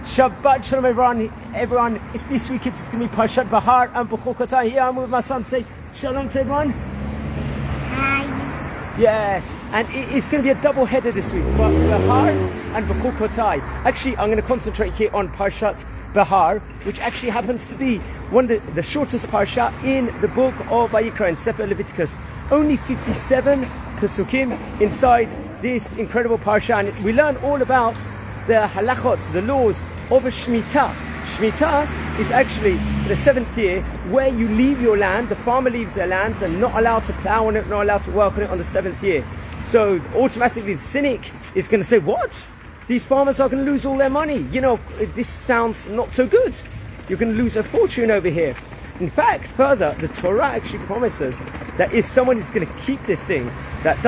Shabbat Shalom everyone. This week it's going to be Parshat Behar and B'chukotay. Here I'm with my son. Say Shalom to everyone. Hi. Yes, and it's going to be a double header this week. Behar and B'chukotay. Actually, I'm going to concentrate here on Parshat Behar, which actually happens to be one of the shortest Parsha in the book of Vayikra and Sefer Leviticus. Only 57 Pesukim inside this incredible Parsha, and we learn all about the halachot, the laws of a Shemittah. Shemittah is actually the 7th year where you leave your land, the farmer leaves their lands and not allowed to plow on it, not allowed to work on it on the 7th year. So automatically the cynic is going to say, what? These farmers are going to lose all their money. You know, this sounds not so good. You're going to lose a fortune over here. In fact, further, the Torah actually promises that if someone is going to keep this thing that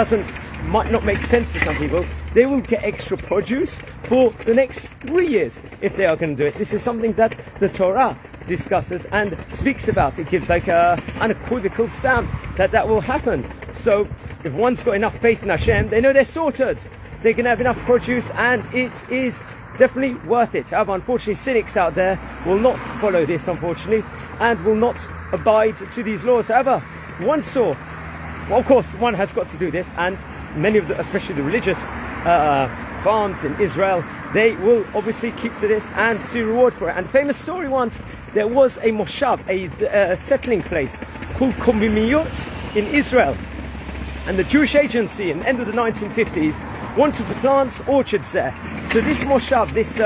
might not make sense to some people, they will get extra produce for the next 3 years if they are going to do it. This is something that the Torah discusses and speaks about. It gives like an unequivocal stamp that will happen. So if one's got enough faith in Hashem, they know they're sorted. They're going to have enough produce, and it is definitely worth it. However, unfortunately, cynics out there will not follow this, unfortunately, and will not abide to these laws. However, one saw, well, of course, one has got to do this, and many of the, especially the religious farms in Israel, they will obviously keep to this and see reward for it. And famous story once, there was a moshav, a settling place called Komimiyot in Israel, and the Jewish agency in the end of the 1950s wanted to plant orchards there. So this moshav, this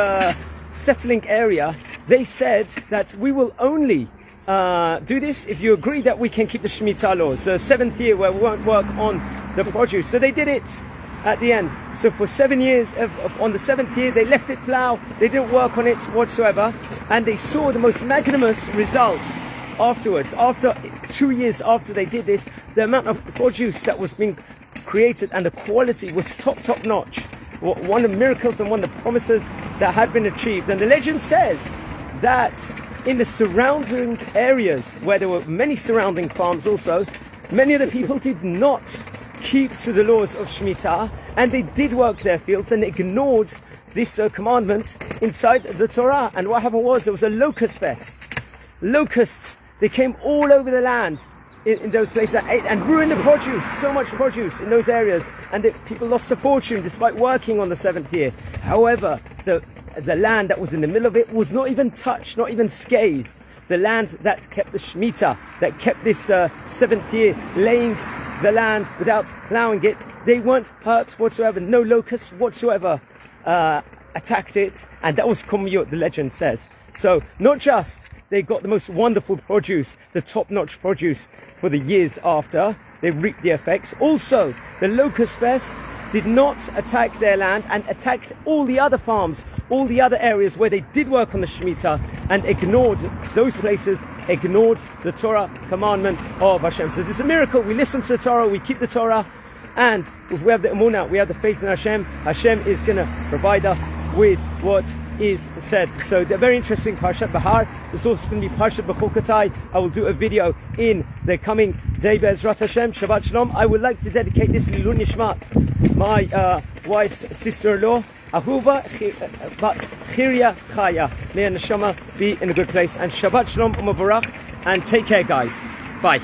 settling area, they said that we will only do this if you agree that we can keep the Shemitah laws, the 7th year where we won't work on the produce. So they did it at the end. So for 7 years, on the 7th year, they left it plow, they didn't work on it whatsoever, and they saw the most magnanimous results afterwards. After 2 years after they did this, the amount of produce that was being created and the quality was top notch. One of the miracles and one of the promises that had been achieved. And the legend says that in the surrounding areas, where there were many surrounding farms also, many of the people did not keep to the laws of Shemitah, and they did work their fields and ignored this commandment inside the Torah. And what happened was, there was a locust fest. Locusts, they came all over the land in those places and ruined the produce, so much produce in those areas, and people lost a fortune despite working on the 7th year. However, the land that was in the middle of it was not even touched, not even scathed. The land that kept the Shemitah, that kept this 7th year, laying the land without plowing it, they weren't hurt whatsoever. No locusts whatsoever attacked it, and that was Komiyot, the legend says. So not just they got the most wonderful produce, the top-notch produce for the years after, they reaped the effects. Also, the locust pest did not attack their land and attacked all the other farms, all the other areas where they did work on the Shemitah, and ignored those places, ignored the Torah commandment of Hashem. So this is a miracle. We listen to the Torah, we keep the Torah, and if we have the emunah, we have the faith in Hashem, Hashem is going to provide us with what is said. So the very interesting Parshat Behar. There's also going to be Parshat B'chukotay. I will do a video in the coming day, Be'ezrat Hashem. Shabbat Shalom. I would like to dedicate this to Lilun Nishmat, my wife's sister-in-law, Ahuva Bat Chiria Chaya. May her neshama be in a good place. And Shabbat Shalom U'Mavarach, and take care, guys. Bye.